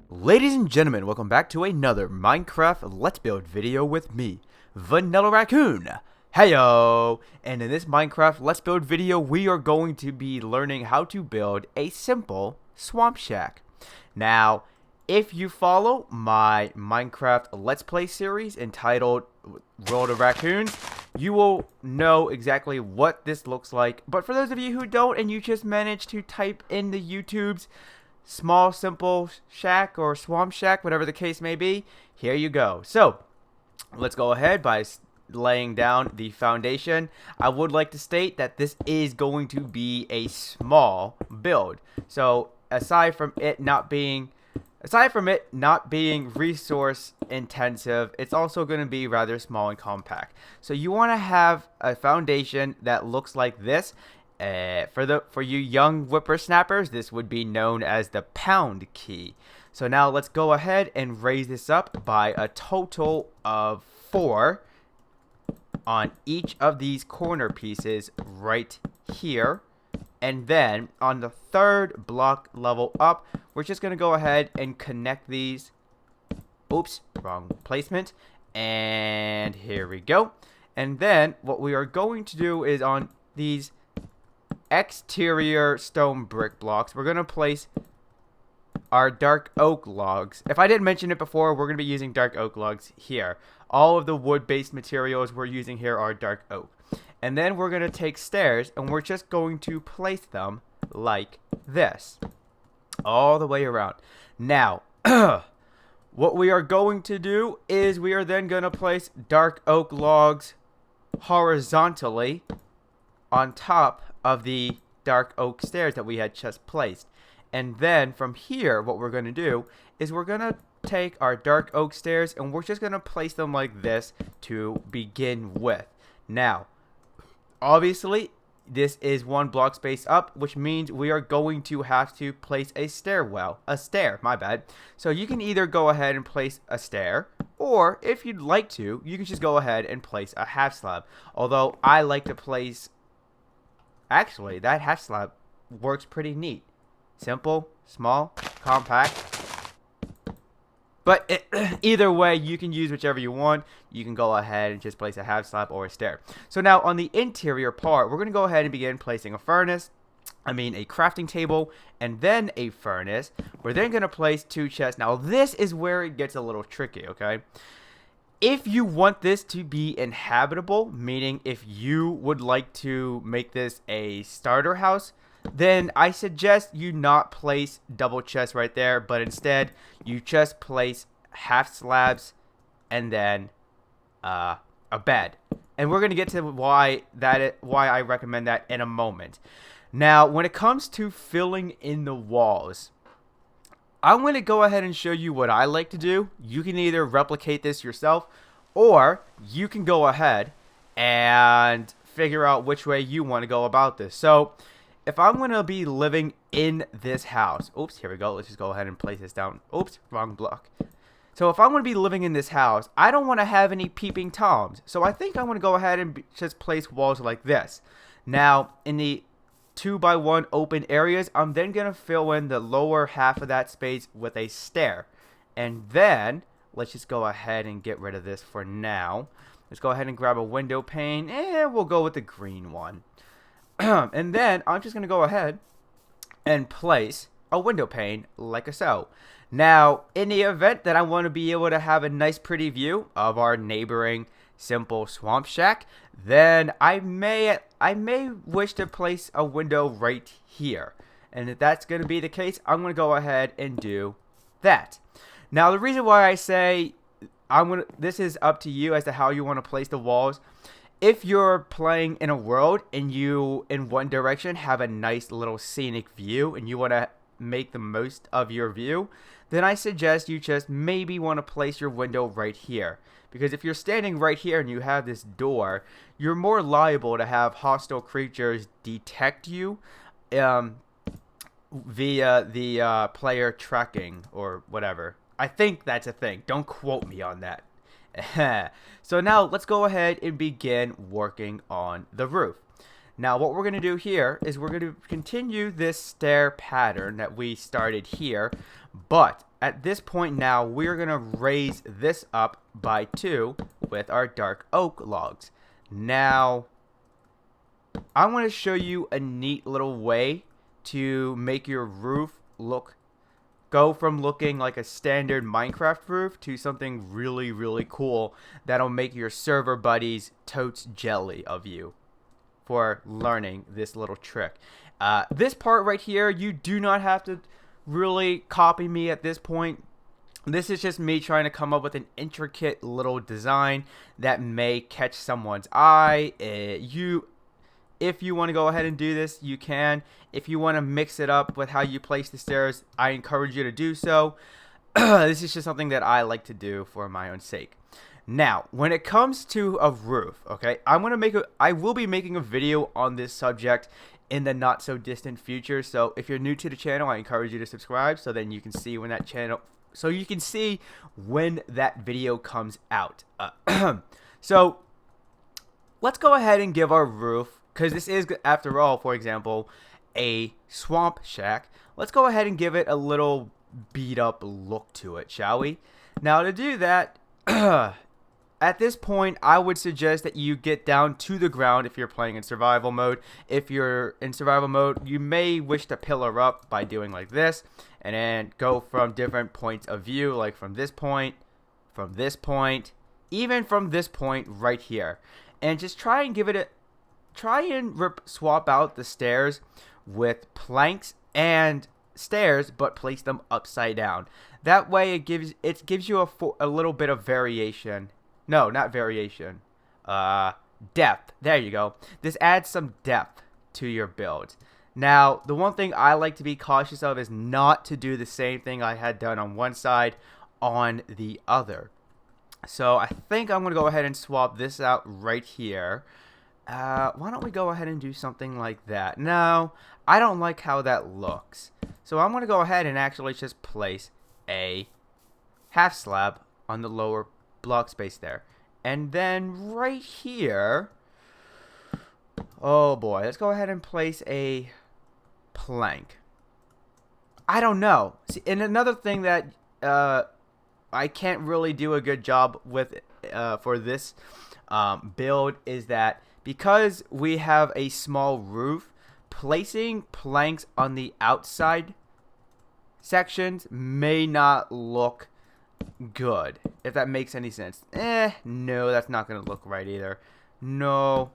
Ladies and gentlemen, welcome back to another Minecraft Let's Build video with me, Vanillaraccoon. Heyo! And in this Minecraft Let's Build video, we are going to be learning how to build a simple swamp shack. Now, if you follow my Minecraft Let's Play series entitled World of Raccoons, you will know exactly what this looks like. But for those of you who don't and you just managed to type in the YouTube's small simple shack or swamp shack, whatever the case may be, here you go. So let's go ahead by laying down the foundation. I would like to state that this is going to be a small build, so aside from it not being resource intensive, it's also going to be rather small and compact. So you want to have a foundation that looks like this. For you young whippersnappers, this would be known as the pound key. So now let's go ahead and raise this up by a total of 4 on each of these corner pieces right here. And then on the third block level up, we're just going to go ahead and connect these. Oops, wrong placement. And here we go. And then what we are going to do is on these exterior stone brick blocks, we're going to place our dark oak logs. If I didn't mention it before, we're going to be using dark oak logs here. All of the wood-based materials we're using here are dark oak. And then we're going to take stairs and we're just going to place them like this all the way around. Now, what we are going to do is we are then going to place dark oak logs horizontally on top of the dark oak stairs that we had just placed. And then from here, what we're going to do is we're going to take our dark oak stairs and we're just going to place them like this to begin with. Now, obviously, this is 1 block space up, which means we are going to have to place a stair, my bad. So you can either go ahead and place a stair, or if you'd like to, you can just go ahead and place a half slab. Although I like to place, actually, that half slab works pretty neat. Simple, small, compact. But either way, you can use whichever you want. You can go ahead and just place a half slab or a stair. So now on the interior part, we're going to go ahead and begin placing a crafting table, and then a furnace. We're then going to place 2 chests. Now this is where it gets a little tricky, okay? If you want this to be inhabitable, meaning if you would like to make this a starter house, then I suggest you not place double chests right there, but instead you just place half slabs and then a bed. And we're going to get to why I recommend that in a moment. Now, when it comes to filling in the walls, I'm going to go ahead and show you what I like to do. You can either replicate this yourself, or you can go ahead and figure out which way you want to go about this. So if I'm going to be living in this house, oops, here we go. Let's just go ahead and place this down. Oops, wrong block. So if I'm going to be living in this house, I don't want to have any peeping toms. So I think I'm going to go ahead and just place walls like this. Now, in the 2x1 open areas, I'm then going to fill in the lower half of that space with a stair. And then, let's just go ahead and get rid of this for now. Let's go ahead and grab a window pane, and we'll go with the green one. And then I'm just going to go ahead and place a window pane like so. Now, in the event that I want to be able to have a nice pretty view of our neighboring simple swamp shack, then I may wish to place a window right here. And if that's going to be the case, I'm going to go ahead and do that. Now, the reason why I say this is up to you as to how you want to place the walls. If you're playing in a world and you, in one direction, have a nice little scenic view and you want to make the most of your view, then I suggest you just maybe want to place your window right here. Because if you're standing right here and you have this door, you're more liable to have hostile creatures detect you via the player tracking or whatever. I think that's a thing. Don't quote me on that. So now let's go ahead and begin working on the roof. Now what we're going to do here is we're going to continue this stair pattern that we started here, but at this point now we're going to raise this up by 2 with our dark oak logs. Now I want to show you a neat little way to make your roof go from looking like a standard Minecraft roof to something really, really cool that'll make your server buddies totes jelly of you for learning this little trick. This part right here, you do not have to really copy me at this point. This is just me trying to come up with an intricate little design that may catch someone's eye. If you want to go ahead and do this, you can. If you want to mix it up with how you place the stairs, I encourage you to do so. This is just something that I like to do for my own sake. Now, when it comes to a roof, okay, I will be making a video on this subject in the not so distant future. So if you're new to the channel, I encourage you to subscribe so then you can see when that video comes out. So let's go ahead and give our roof, because this is, after all, for example, a swamp shack. Let's go ahead and give it a little beat up look to it, shall we? Now to do that, at this point, I would suggest that you get down to the ground if you're playing in survival mode. If you're in survival mode, you may wish to pillar up by doing like this, and then go from different points of view, like from this point, even from this point right here. And just try and swap out the stairs with planks and stairs, but place them upside down. That way it gives you a little bit of variation. No, not variation. Depth. There you go. This adds some depth to your build. Now, the one thing I like to be cautious of is not to do the same thing I had done on one side on the other. So I think I'm going to go ahead and swap this out right here. Why don't we go ahead and do something like that? No, I don't like how that looks. So I'm going to go ahead and actually just place a half slab on the lower block space there. And then right here, oh boy, let's go ahead and place a plank. I don't know. See, and another thing that I can't really do a good job with for this build is that because we have a small roof, placing planks on the outside sections may not look good, if that makes any sense. No, that's not going to look right either. No.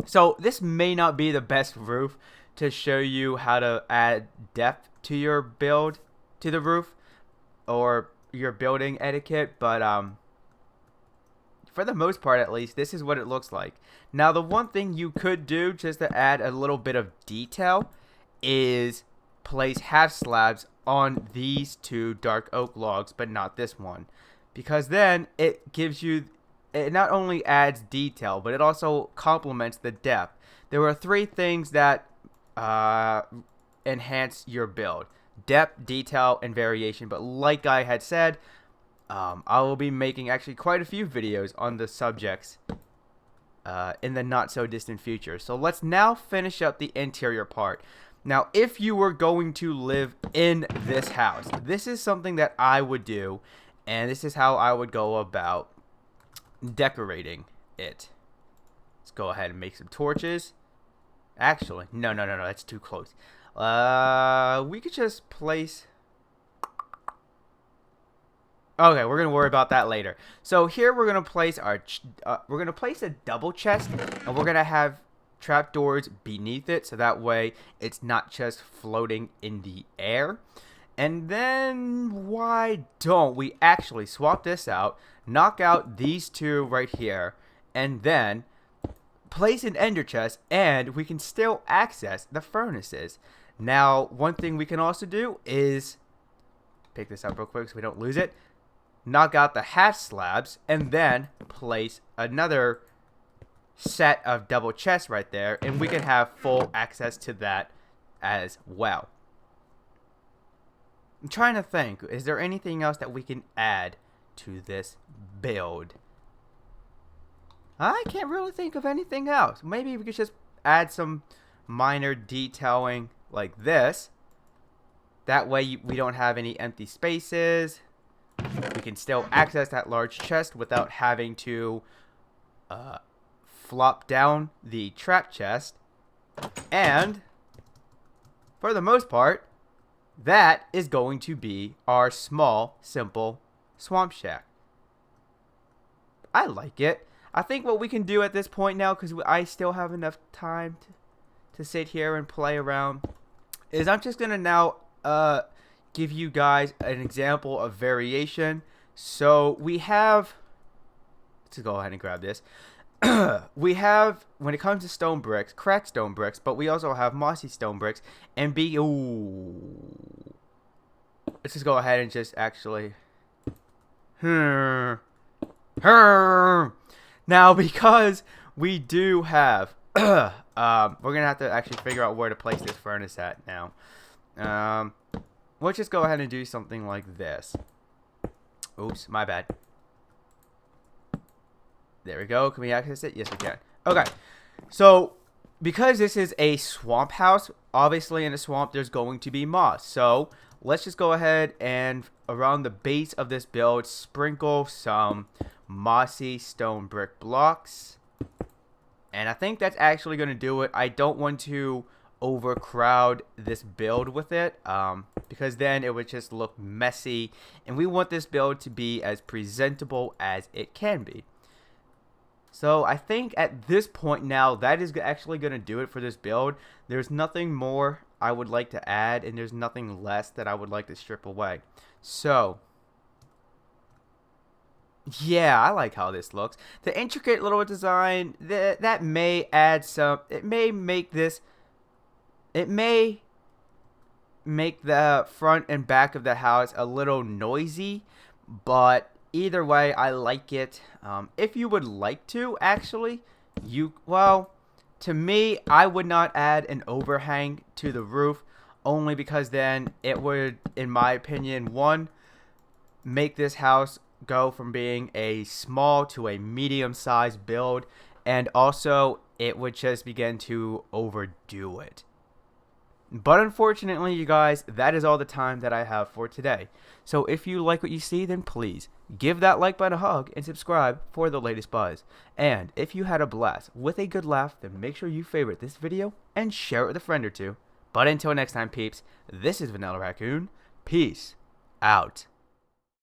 So this may not be the best roof to show you how to add depth to your build, to the roof, or your building etiquette, but for the most part at least, this is what it looks like. Now the one thing you could do just to add a little bit of detail is place half slabs on these 2 dark oak logs, but not this one, because then it not only adds detail, but it also complements the depth. There are 3 things that enhance your build: depth, detail, and variation. But like I had said, I will be making actually quite a few videos on the subjects in the not so distant future. So let's now finish up the interior part. Now, if you were going to live in this house, this is something that I would do, and this is how I would go about decorating it. Let's go ahead and make some torches. Actually, no, that's too close. We could just place... Okay, we're gonna worry about that later. So here we're gonna place our a double chest, and we're gonna have trapdoors beneath it, so that way it's not just floating in the air. And then why don't we actually swap this out, knock out these 2 right here, and then place an ender chest, and we can still access the furnaces. Now, one thing we can also do is pick this up real quick so we don't lose it. Knock out the half slabs, and then place another set of double chests right there, and we can have full access to that as well. I'm trying to think, is there anything else that we can add to this build? I can't really think of anything else. Maybe we could just add some minor detailing like this. That way we don't have any empty spaces. We can still access that large chest without having to flop down the trap chest. And for the most part, that is going to be our small, simple swamp shack. I like it. I think what we can do at this point now, because I still have enough time to sit here and play around, is I'm just going to now give you guys an example of variation. So we have, let's go ahead and grab this. We have, when it comes to stone bricks, cracked stone bricks, but we also have mossy stone bricks, and let's just go ahead and just actually, now, because we do have, we're gonna have to actually figure out where to place this furnace at now. Let's just go ahead and do something like this. Oops, my bad. There we go. Can we access it? Yes, we can. Okay. So, because this is a swamp house, obviously in a swamp there's going to be moss. So, let's just go ahead and around the base of this build, sprinkle some mossy stone brick blocks. And I think that's actually going to do it. I don't want to overcrowd this build with it, because then it would just look messy. And we want this build to be as presentable as it can be. So I think at this point now, that is actually going to do it for this build. There's nothing more I would like to add, and there's nothing less that I would like to strip away. So, yeah, I like how this looks. The intricate little design, that may add some, it may make this, it may make the front and back of the house a little noisy, but either way, I like it. If you would like to, actually, well, to me, I would not add an overhang to the roof, only because then it would, in my opinion, one, make this house go from being a small to a medium-sized build, and also it would just begin to overdo it. But unfortunately, you guys, that is all the time that I have for today. So if you like what you see, then please give that like button a hug and subscribe for the latest buzz. And if you had a blast with a good laugh, then make sure you favorite this video and share it with a friend or two. But until next time, peeps, this is Vanillaraccoon. Peace out.